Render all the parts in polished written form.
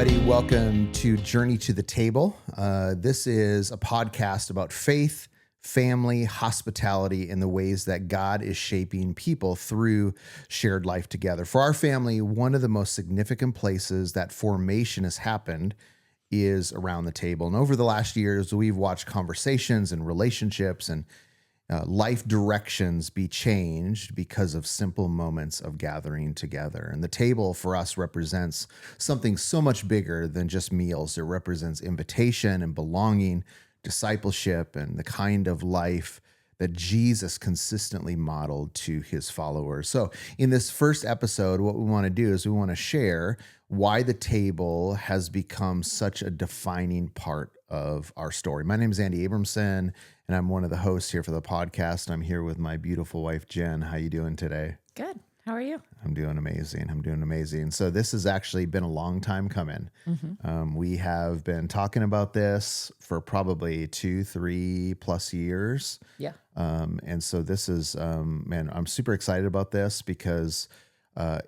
everybody. Welcome to Journey to the Table. This is a podcast about faith, family, hospitality, and the ways that God is shaping people through shared life together. For our family, one of the most significant places that formation has happened is around the table. And over the last years, we've watched conversations and relationships and life directions be changed because of simple moments of gathering together. And the table for us represents something so much bigger than just meals. It represents invitation and belonging, discipleship, and the kind of life that Jesus consistently modeled to his followers. So in this first episode, what we want to do is we want to share why the table has become such a defining part of our story. My name is Jenn Abramson, and I'm one of the hosts here for the podcast. I'm here with my beautiful wife, Jenn. How you doing today? Good. How are you? I'm doing amazing. So this has actually been a long time coming. We have been talking about this for probably 2-3+ years. Yeah. And so this is, man, I'm super excited about this because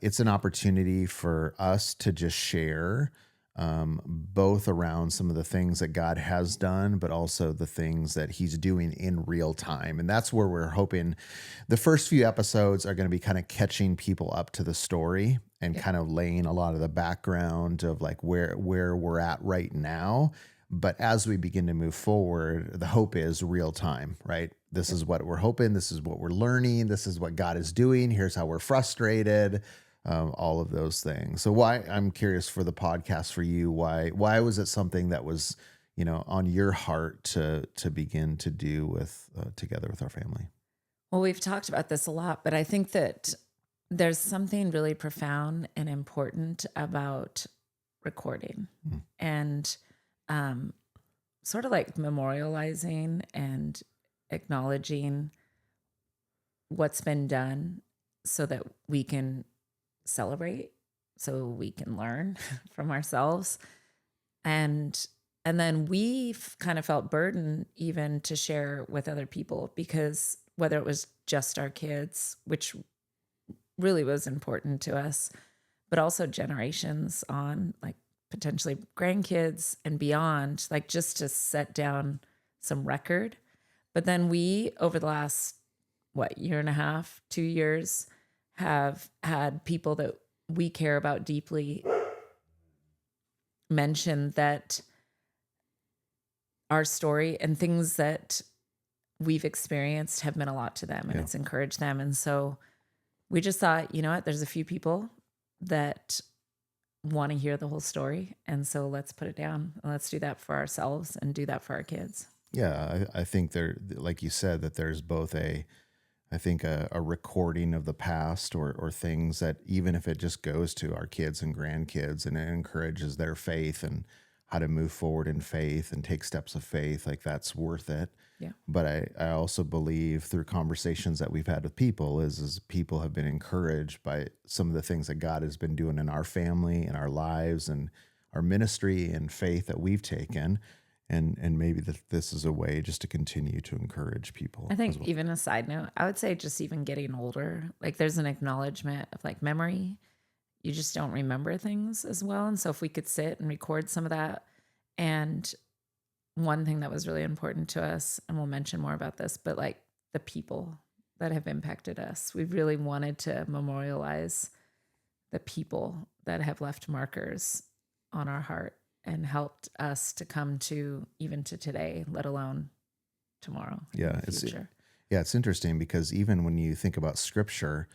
it's an opportunity for us to just share both around some of the things that God has done, but also the things that he's doing in real time. And that's where we're hoping the first few episodes are going to be kind of catching people up to the story and kind of laying a lot of the background of like where we're at right now. But as we begin to move forward, the hope is real time, right? This is what we're hoping. This is what we're learning. This is what God is doing. Here's how we're frustrated. All of those things. So why I'm curious for the podcast for you, why was it something that was, on your heart to begin to do with together with our family? Well, we've talked about this a lot, but I think that there's something really profound and important about recording and sort of like memorializing and acknowledging what's been done so that we can celebrate, so we can learn from ourselves. And then we've kind of felt burdened even to share with other people, because whether it was just our kids, which really was important to us, but also generations on, like potentially grandkids and beyond, like just to set down some record. But then we, over the last, year and a half, 2 years, have had people that we care about deeply mention that our story and things that we've experienced have meant a lot to them, and it's encouraged them. And so we just thought, you know what, there's a few people that want to hear the whole story. And so let's put it down and let's do that for ourselves and do that for our kids. Yeah, I think there, like you said, that there's both a recording of the past or things that even if it just goes to our kids and grandkids and it encourages their faith and how to move forward in faith and take steps of faith, like that's worth it. Yeah. But I also believe through conversations that we've had with people is people have been encouraged by some of the things that God has been doing in our family and our lives and our ministry and faith that we've taken. And maybe this is a way just to continue to encourage people. I think even a side note, I would say just even getting older, like there's an acknowledgement of like memory. You just don't remember things as well. And so if we could sit and record some of that. And one thing that was really important to us, and we'll mention more about this, but like the people that have impacted us, we really wanted to memorialize the people that have left markers on our heart and helped us to come to even to today, let alone tomorrow. Yeah, it's interesting because even when you think about scripture,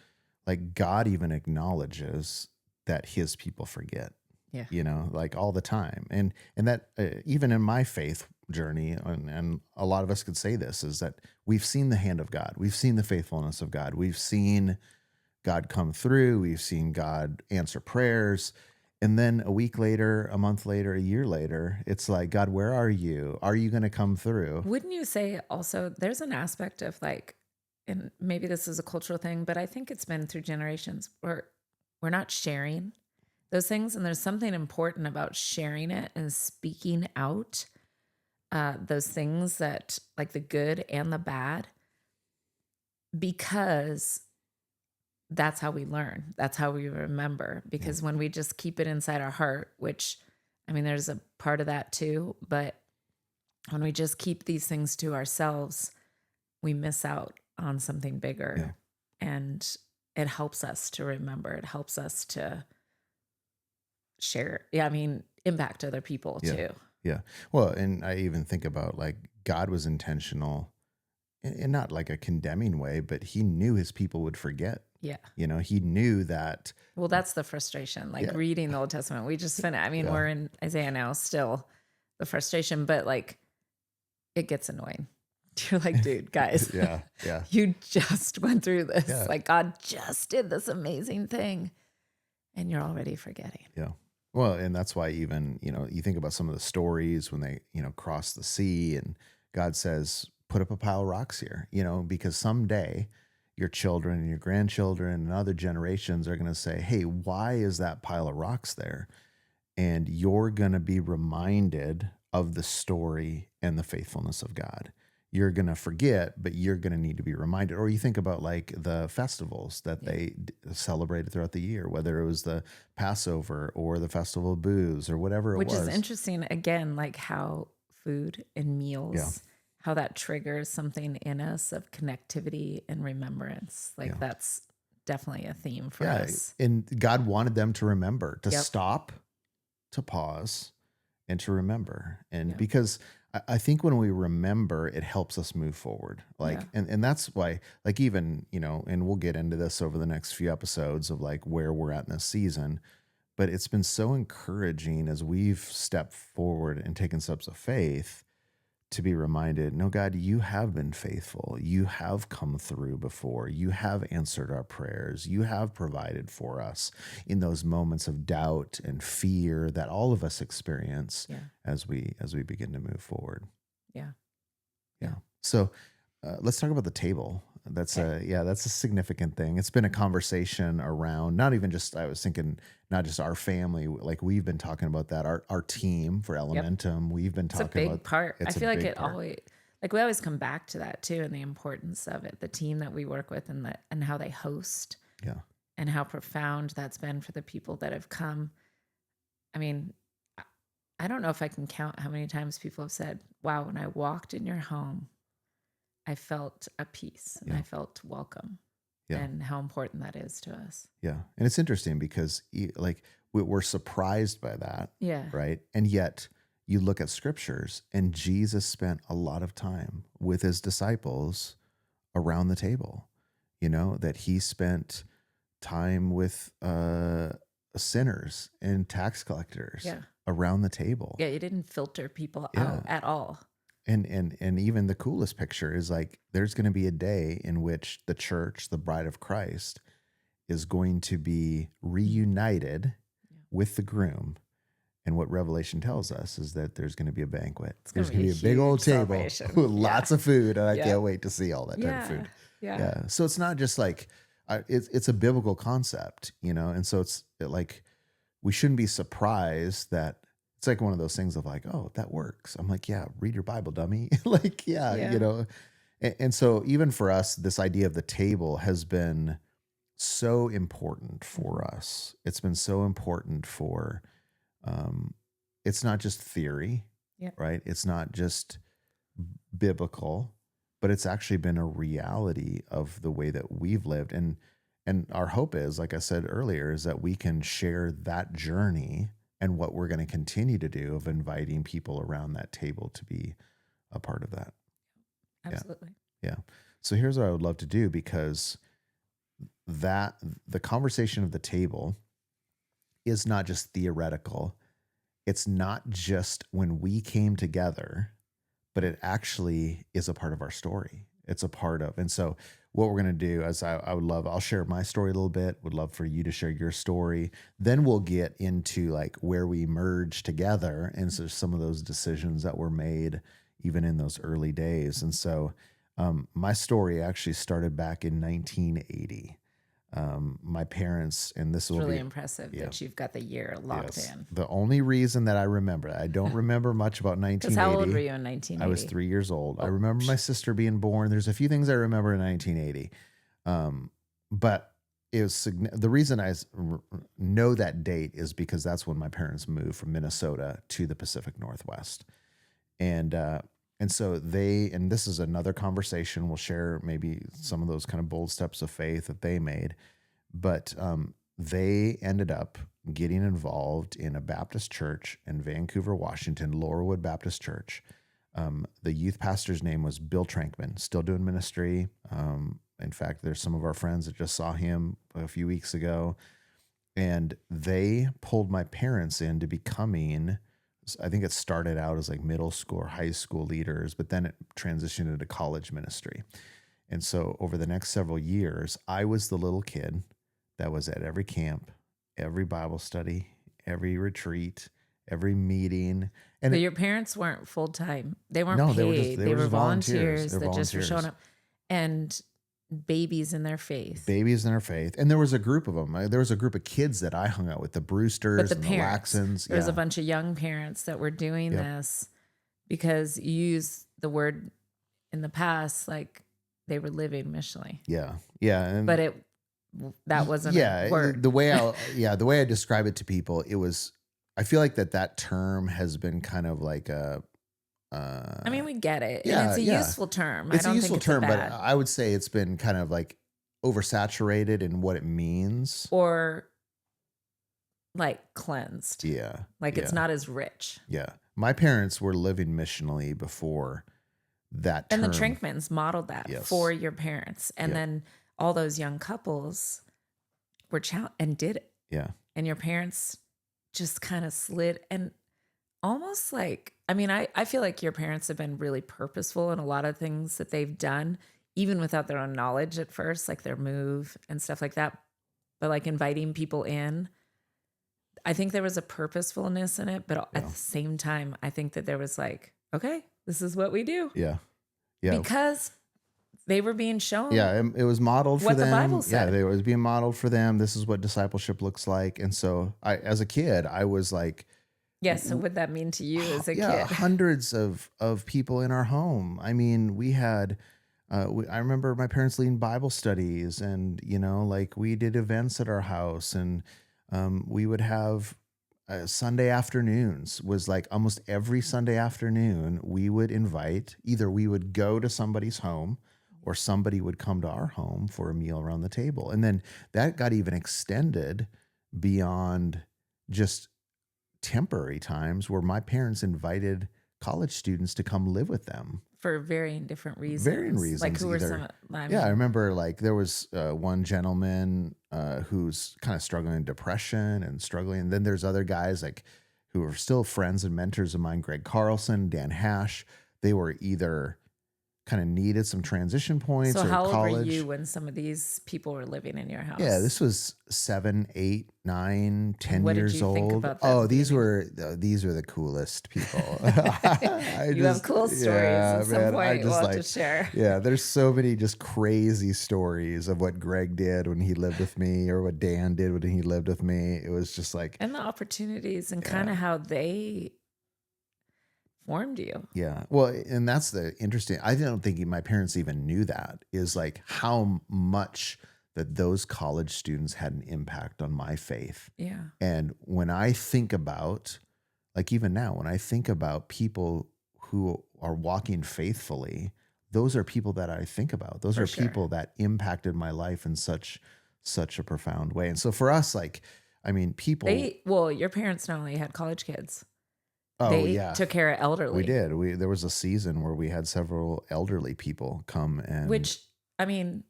like God even acknowledges that his people forget. Yeah. Like all the time. And that even in my faith journey, and a lot of us could say this, is that we've seen the hand of God. We've seen the faithfulness of God. We've seen God come through. We've seen God answer prayers. And then a week later, a month later, a year later, it's like, God, where are you? Are you going to come through? Wouldn't you say also there's an aspect of like, and maybe this is a cultural thing, but I think it's been through generations where we're not sharing those things. And there's something important about sharing it and speaking out those things that like the good and the bad, because that's how we learn. That's how we remember. Because when we just keep it inside our heart, which I mean, there's a part of that too, but when we just keep these things to ourselves, we miss out on something bigger. And it helps us to remember. It helps us to share. Yeah, I mean, impact other people too. Yeah. Well, and I even think about like God was intentional in not like a condemning way, but he knew his people would forget. Yeah. You know, he knew that. Well, that's the frustration. Like reading the Old Testament, we just finished. I mean, we're in Isaiah now still, the frustration, but like it gets annoying. You're like, dude, guys, you just went through this. Yeah. Like God just did this amazing thing and you're already forgetting. Yeah. Well, and that's why even, you know, you think about some of the stories when they, you know, cross the sea and God says, put up a pile of rocks here, you know, because someday your children and your grandchildren and other generations are going to say, hey, why is that pile of rocks there? And you're going to be reminded of the story and the faithfulness of God. You're going to forget, but you're going to need to be reminded. Or you think about like the festivals that they celebrated throughout the year, whether it was the Passover or the Festival of Booths or whatever it was. Which is interesting, again, like how food and meals, how that triggers something in us of connectivity and remembrance. Like that's definitely a theme for us. And God wanted them to remember, to stop, to pause, and to remember. And because I think when we remember, it helps us move forward. Like, and that's why, like, even, you know, and we'll get into this over the next few episodes of like where we're at in this season, but it's been so encouraging as we've stepped forward and taken steps of faith to be reminded, no, God, you have been faithful. You have come through before. You have answered our prayers. You have provided for us in those moments of doubt and fear that all of us experience as we begin to move forward. Yeah. So let's talk about the table. That's that's a significant thing. It's been a conversation around not even just, I was thinking, not just our family, like we've been talking about that, our team for Elementum, we've been talking about. It's a big part. I feel like it always, like we always come back to that too, and the importance of it, the team that we work with and how they host and how profound that's been for the people that have come. I mean, I don't know if I can count how many times people have said, wow, when I walked in your home, I felt a peace and I felt welcome and how important that is to us. Yeah. And it's interesting because like we're surprised by that. Yeah. Right. And yet you look at scriptures and Jesus spent a lot of time with his disciples around the table, you know, that he spent time with sinners and tax collectors around the table. Yeah. You didn't filter people out at all. And even the coolest picture is like, there's going to be a day in which the church, the bride of Christ, is going to be reunited with the groom. And what Revelation tells us is that there's going to be a banquet. There's going to be a big old table with lots of food. And I can't wait to see all that type of food. Yeah. So it's not just like, it's a biblical concept, you know? And so it's like, we shouldn't be surprised that it's like one of those things of like, oh, that works. I'm like, yeah, read your Bible, dummy. Like, you know. And so even for us, this idea of the table has been so important for us. It's been so important for, it's not just theory, right? It's not just biblical, but it's actually been a reality of the way that we've lived. And our hope is, like I said earlier, is that we can share that journey and what we're going to continue to do of inviting people around that table to be a part of that. Absolutely. Yeah. So here's what I would love to do, because the conversation of the table is not just theoretical. It's not just when we came together, but it actually is a part of our story. It's a part of, and so what we're going to do is I'll share my story a little bit. Would love for you to share your story. Then we'll get into like where we merge together. And so some of those decisions that were made even in those early days. And so my story actually started back in 1980. My parents, and this will really be impressive that you've got the year locked in. The only reason that I remember, I don't remember much about 1980. Because how old were you in 1980? I was 3 years old. I remember my sister being born. There's a few things I remember in 1980. But the reason know that date is because that's when my parents moved from Minnesota to the Pacific Northwest. And so and this is another conversation. We'll share maybe some of those kind of bold steps of faith that they made, but they ended up getting involved in a Baptist church in Vancouver, Washington, Laurelwood Baptist Church. The youth pastor's name was Bill Trankman, still doing ministry. In fact, there's some of our friends that just saw him a few weeks ago, and they pulled my parents into becoming, I think it started out as like middle school or high school leaders, but then it transitioned into college ministry. And so over the next several years, I was the little kid that was at every camp, every Bible study, every retreat, every meeting. And But your parents weren't full-time. They weren't no, paid. they were just volunteers They're that just were volunteers. showing up. And babies in their faith. Babies in their faith. And there was a group of them. There was a group of kids that I hung out with, the Brewsters But the and parents, the Laxons. there was a bunch of young parents that were doing this because you use the word in the past, like they were living missionally. Yeah. Yeah. And but that wasn't a word. The way I describe it to people, I feel like that term has been kind of like I mean, we get it. Yeah, and it's a useful term. It's I don't a useful think term, it's but I would say it's been kind of like oversaturated in what it means. Or like cleansed. Yeah. Like it's not as rich. Yeah. My parents were living missionally before that term. And the Trinkmans modeled that for your parents. And then all those young couples were and did it. Yeah. And your parents just kind of slid and almost like, I mean, I feel like your parents have been really purposeful in a lot of things that they've done, even without their own knowledge at first, like their move and stuff like that. But like inviting people in, I think there was a purposefulness in it. But at the same time, I think that there was like, okay, this is what we do. Yeah. Yeah. Because they were being shown. Yeah. It was modeled for them. What the Bible said. Yeah. It was being modeled for them. This is what discipleship looks like. And so as a kid, I was like, yes. So what would that mean to you as a kid? Hundreds of people in our home. I mean, we had, I remember my parents leading Bible studies and, like we did events at our house and we would have Sunday afternoons was like almost every Sunday afternoon we would invite, either we would go to somebody's home or somebody would come to our home for a meal around the table. And then that got even extended beyond just temporary times where my parents invited college students to come live with them. For varying different reasons. Like who were some? I remember like there was one gentleman who's kind of struggling in depression and struggling. And then there's other guys like who are still friends and mentors of mine, Greg Carlson, Dan Hash. They were either kind of needed some transition points or college. So how old were you when some of these people were living in your house? Yeah, this was 7, 8, 9, 10 what years did you old. Think about oh, these were the coolest people. You have cool stories at some point we'll have to share. Yeah, there's so many just crazy stories of what Greg did when he lived with me or what Dan did when he lived with me. It was just like... And the opportunities and kind of how they... formed you. Yeah. Well, and that's the interesting, I don't think my parents even knew that, is like how much that those college students had an impact on my faith. Yeah. And when I think about, like even now, when I think about people who are walking faithfully, those are people that I think about. Those are people that impacted my life in such a profound way. And so for us, like, I mean, people... your parents not only had college kids, Oh, they took care of elderly. We did. There was a season where we had several elderly people come and... Which, I mean,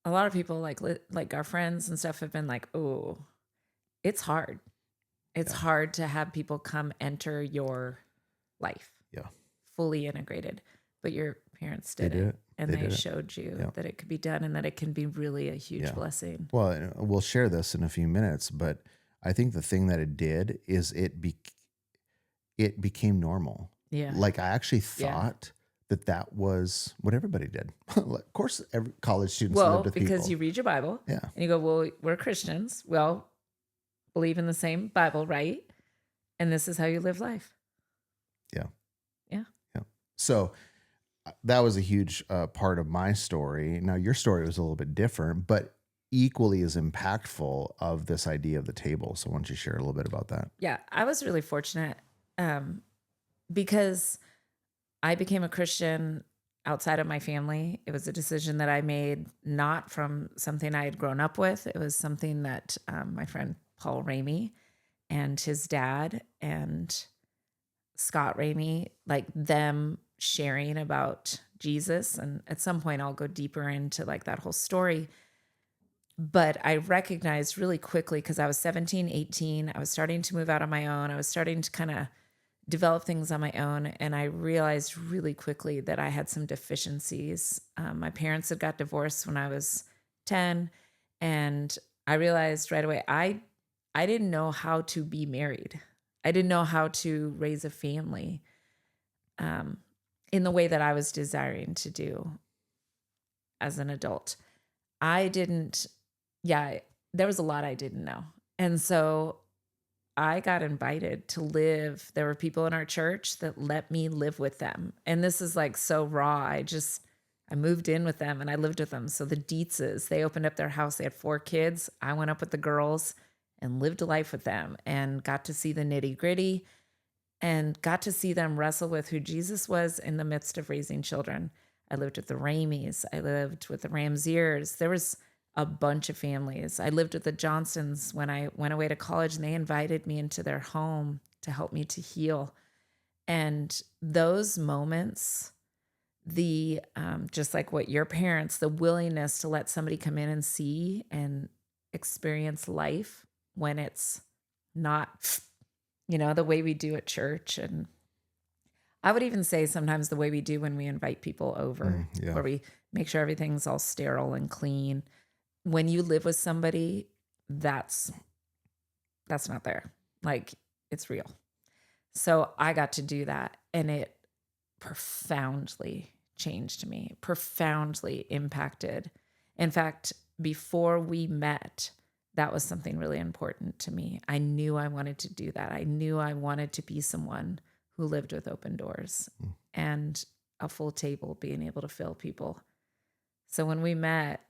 a lot of people like our friends and stuff have been like, oh, it's hard. It's hard to have people come enter your life. Yeah. Fully integrated. But your parents did it. And they showed you that it could be done and that it can be really a huge blessing. Well, we'll share this in a few minutes, but I think the thing that it did is it became normal. Yeah. Like I actually thought that was what everybody did. Of course, every college students lived with people. Well, because you read your Bible. Yeah. And you go, well, we're Christians. Well, believe in the same Bible, right? And this is how you live life. Yeah. Yeah. Yeah. So that was a huge part of my story. Now, your story was a little bit different, but equally as impactful of this idea of the table. So why don't you share a little bit about that? Yeah, I was really fortunate because I became a Christian outside of my family. It was a decision that I made, not from something I had grown up with. It was something that my friend Paul Ramey and his dad and Scott Ramey, like them sharing about Jesus. And at some point I'll go deeper into like that whole story. But I recognized really quickly, because I was 17, 18, I was starting to move out on my own. I was starting to kind of develop things on my own. And I realized really quickly that I had some deficiencies. My parents had got divorced when I was 10. And I realized right away, I didn't know how to be married. I didn't know how to raise a family in the way that I was desiring to do as an adult. There was a lot I didn't know. And so I got invited to live. There were people in our church that let me live with them. And this is like so raw. I moved in with them and I lived with them. So the Dietzes, they opened up their house. They had 4 kids. I went up with the girls and lived a life with them and got to see the nitty gritty and got to see them wrestle with who Jesus was in the midst of raising children. I lived with the Ramies. I lived with the Ramsiers. There was a bunch of families. I lived with the Johnsons when I went away to college, and they invited me into their home to help me to heal. And those moments, just like what your parents, the willingness to let somebody come in and see and experience life when it's not, the way we do at church. And I would even say sometimes the way we do when we invite people over, where we make sure everything's all sterile and clean. When you live with somebody, that's not there. Like, it's real. So I got to do that, and it profoundly changed me, profoundly impacted. In fact, before we met, that was something really important to me. I knew I wanted to do that. I knew I wanted to be someone who lived with open doors and a full table, being able to fill people. So when we met,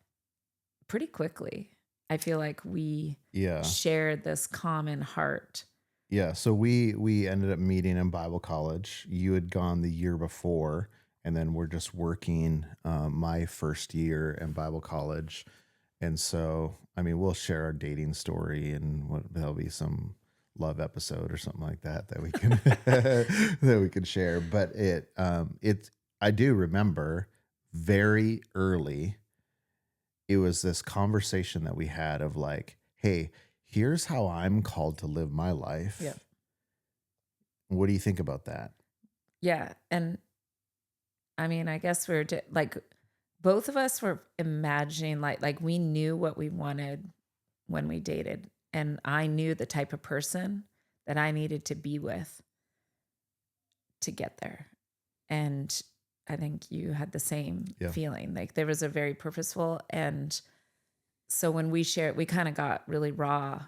pretty quickly, I feel like we shared this common heart. Yeah. So we ended up meeting in Bible college. You had gone the year before, and then we're just working my first year in Bible college. And so, I mean, we'll share our dating story, and there'll be some love episode or something like that we can that we can share. But I do remember very early, it was this conversation that we had of like, hey, here's how I'm called to live my life. Yep. What do you think about that? Yeah. And I mean, I guess like both of us were imagining like we knew what we wanted when we dated. And I knew the type of person that I needed to be with to get there. And I think you had the same feeling. Like there was a very purposeful. And so when we shared, we kind of got really raw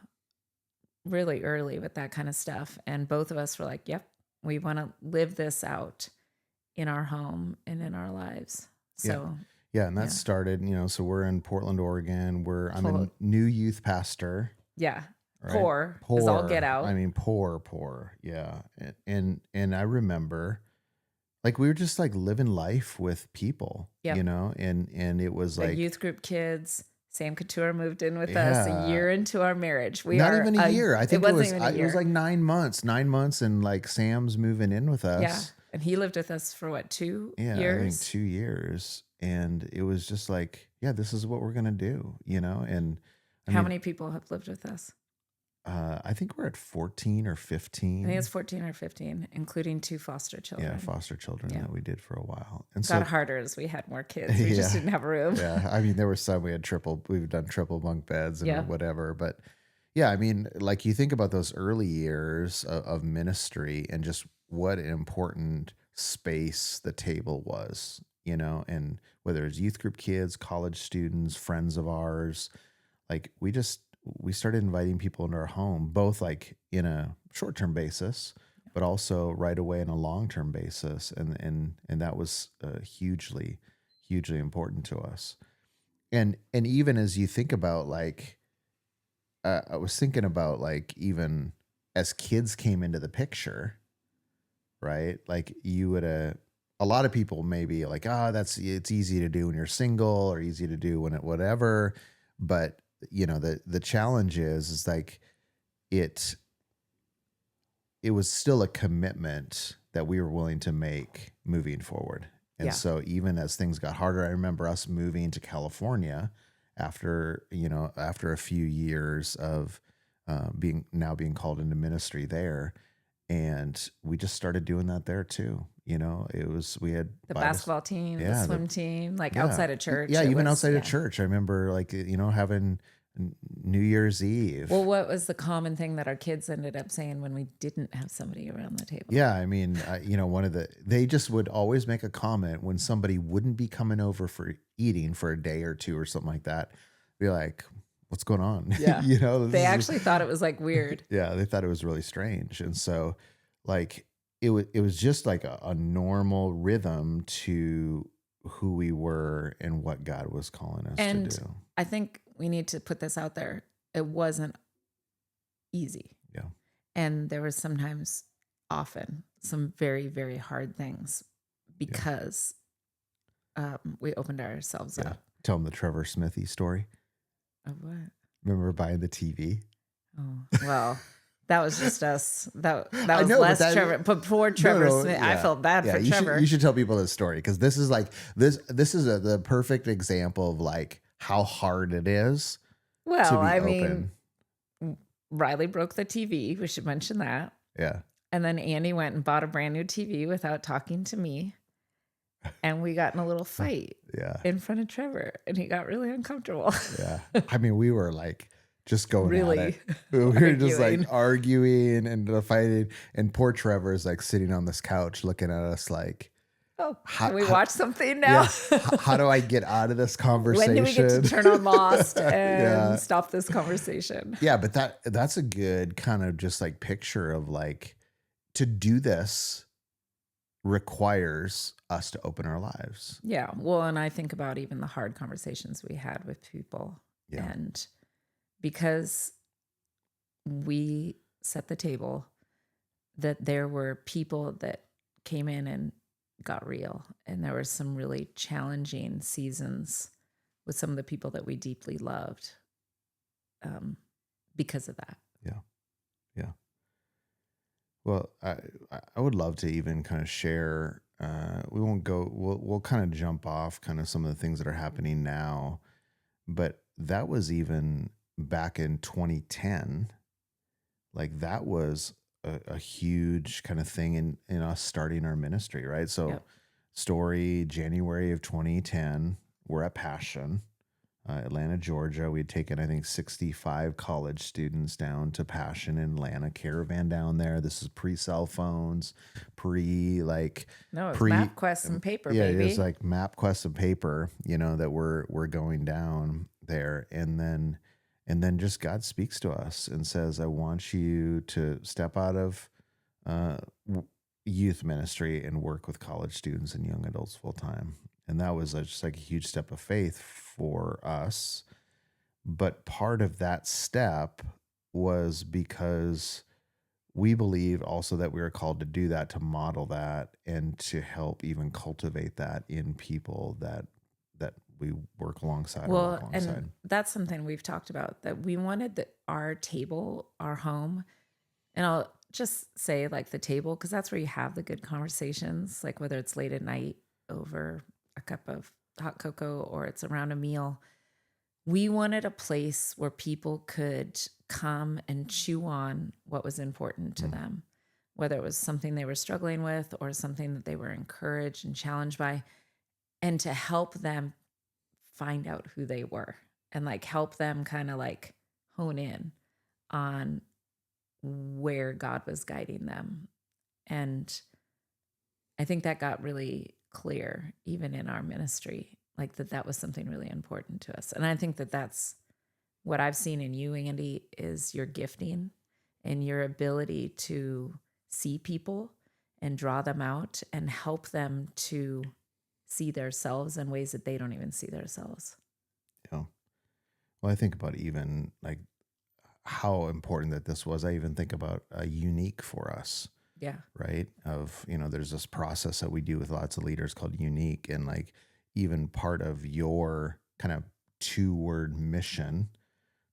really early with that kind of stuff. And both of us were like, yep, we want to live this out in our home and in our lives. So yeah. And that started, so we're in Portland, Oregon. I'm a new youth pastor. Yeah. Right? Poor as all get out. I mean, poor. Yeah. And I remember, like, we were just like living life with people, and it was like youth group kids. Sam Couture moved in with us a year into our marriage. Not even a year. I think it was like 9 months. 9 months, and like Sam's moving in with us. Yeah, and he lived with us for what, 2 years? Yeah, I think 2 years. And it was just like, this is what we're gonna do, And how many people have lived with us? I think we're at 14 or 15. I think it's 14 or 15, including 2 foster children. Yeah, foster children that we did for a while. And got harder as we had more kids. We just didn't have room. Yeah, I mean, there were some we've done triple bunk beds and whatever. But yeah, I mean, like you think about those early years of ministry and just what an important space the table was, and whether it's youth group kids, college students, friends of ours, like we started inviting people into our home, both like in a short-term basis, but also right away in a long-term basis. And that was hugely, hugely important to us. And even as you think about like, I was thinking about like even as kids came into the picture, right? Like you would a lot of people maybe like, it's easy to do when you're single or easy to do when it whatever. But the challenge is like it it was still a commitment that we were willing to make moving forward. And Yeah. so even as things got harder, I remember us moving to California after a few years of being called into ministry there. And we just started doing that there too. We had The basketball team, the swim team, like yeah, outside of church. Yeah, even outside yeah. of church. I remember like, having New Year's Eve. Well, what was the common thing that our kids ended up saying when we didn't have somebody around the table? Yeah, I mean, they just would always make a comment when somebody wouldn't be coming over for eating for a day or two or something like that. Be like, what's going on? Yeah. They actually thought it was like weird. Yeah, they thought it was really strange. And so like it was just like a normal rhythm to who we were and what God was calling us to do. I think we need to put this out there. It wasn't easy. Yeah. And there was often some very, very hard things because we opened ourselves up. Tell them the Trevor Smithy story. Of what? Remember buying the TV? Oh, well, that was just us. That I was know, less but Trevor. But poor Trevor Smith, yeah. I felt bad for Trevor. You should tell people this story because this is like this is the perfect example of like how hard it is. Well, to be I open. mean, Riley broke the TV. We should mention that. Yeah. And then Andy went and bought a brand new TV without talking to me. And we got in a little fight in front of Trevor. And he got really uncomfortable. Yeah. I mean, we were like just going really at it. We were just like arguing and fighting. And poor Trevor is like sitting on this couch looking at us like, oh, can we watch something now? Yeah. How do I get out of this conversation? When do we get to turn on Lost and stop this conversation? Yeah, but that's a good kind of just like picture of like to do this requires us to open our lives. Yeah. Well, and I think about even the hard conversations we had with people. Yeah. And because we set the table, that there were people that came in and got real. And there were some really challenging seasons with some of the people that we deeply loved because of that. Yeah. Yeah. Well, I would love to even kind of share, we'll kind of jump off kind of some of the things that are happening now, but that was even back in 2010, like that was a huge kind of thing in us starting our ministry, right? So story, January of 2010, we're at Passion, Atlanta, Georgia. We had taken, I think, 65 college students down to Passion in Atlanta, caravan down there. This is pre-cell phones, MapQuest and paper, baby. Yeah, it was like MapQuest and paper, that we're going down there. And then just God speaks to us and says, I want you to step out of youth ministry and work with college students and young adults full time. And that was just like a huge step of faith for us. But part of that step was because we believe also that we were called to do that, to model that, and to help even cultivate that in people that we work alongside. Well, and that's something we've talked about, that we wanted our table, our home, and I'll just say like the table, because that's where you have the good conversations, like whether it's late at night over a cup of hot cocoa or it's around a meal. We wanted a place where people could come and chew on what was important to them, whether it was something they were struggling with or something that they were encouraged and challenged by, and to help them find out who they were and like help them kind of like hone in on where God was guiding them. And I think that got really clear even in our ministry, like that was something really important to us. And I think that's what I've seen in you, Andy, is your gifting and your ability to see people and draw them out and help them to see themselves in ways that they don't even see themselves. Well, I think about even like how important that this was. I even think about a unique for us, Yeah. right? Of, there's this process that we do with lots of leaders called unique. And like even part of your kind of 2-word mission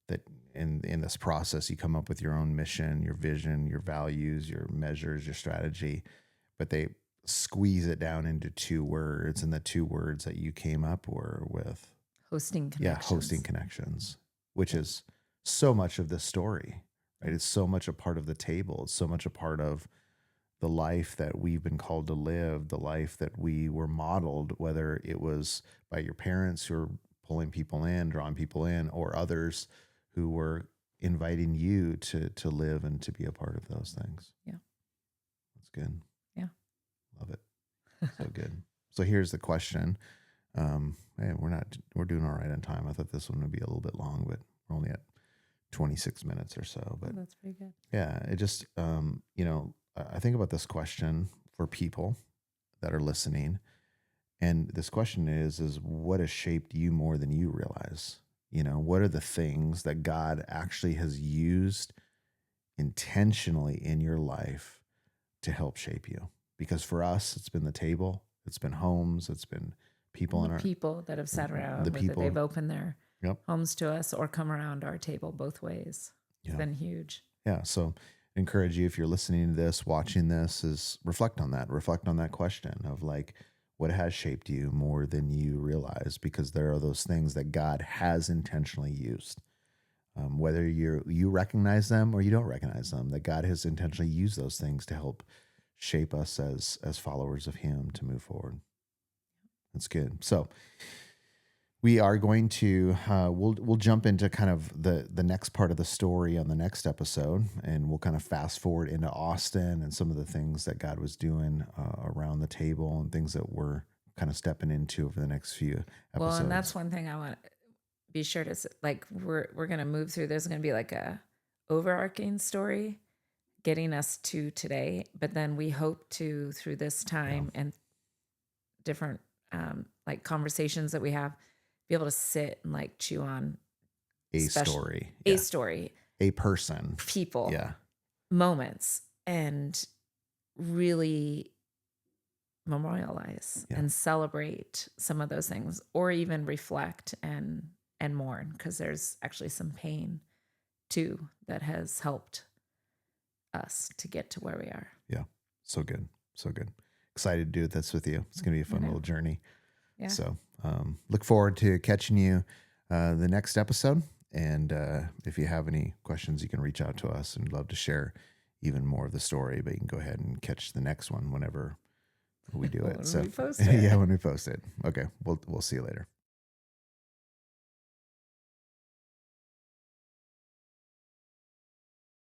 that in this process, you come up with your own mission, your vision, your values, your measures, your strategy, but they squeeze it down into 2 words. And the 2 words that you came up were with, Hosting hosting connections. connections, which is so much of this story, right? It's so much a part of the table. It's so much a part of the life that we've been called to live, the life that we were modeled, whether it was by your parents who are pulling people in, drawing people in, or others who were inviting you to live and to be a part of those things. Yeah. That's good. Yeah. Love it. So good. So here's the question. Hey, we're doing all right on time. I thought this one would be a little bit long, but we're only at 26 minutes or so. But that's pretty good. yeah, it just, I think about this question for people that are listening. And this question is what has shaped you more than you realize? What are the things that God actually has used intentionally in your life to help shape you? Because for us, it's been the table, it's been homes, it's been people people that have sat around, that people they've opened their Yep. homes to us or come around our table both ways. It's been huge. Yeah. So encourage you, if you're listening to this, watching this, is reflect on that question of like, what has shaped you more than you realize? Because there are those things that God has intentionally used. Whether you recognize them or you don't recognize them, that God has intentionally used those things to help shape us as followers of Him to move forward. That's good. So we are going to we'll jump into kind of the next part of the story on the next episode, and we'll kind of fast forward into Austin and some of the things that God was doing around the table and things that we're kind of stepping into over the next few episodes. Well, and that's one thing I want to be sure to like. We're going to move through. There's going to be like a overarching story getting us to today, but then we hope to, through this time and different like conversations that we have, be able to sit and like chew on a story, a person, people, moments, and really memorialize and celebrate some of those things, or even reflect and mourn, because there's actually some pain too that has helped us to get to where we are. Yeah. So good. So good. Excited to do this with you. It's going to be a fun little journey. Yeah. So look forward to catching you the next episode. And if you have any questions, you can reach out to us, and love to share even more of the story. But you can go ahead and catch the next one whenever we do it. When we post it. Yeah, when we post it. Okay. We'll see you later.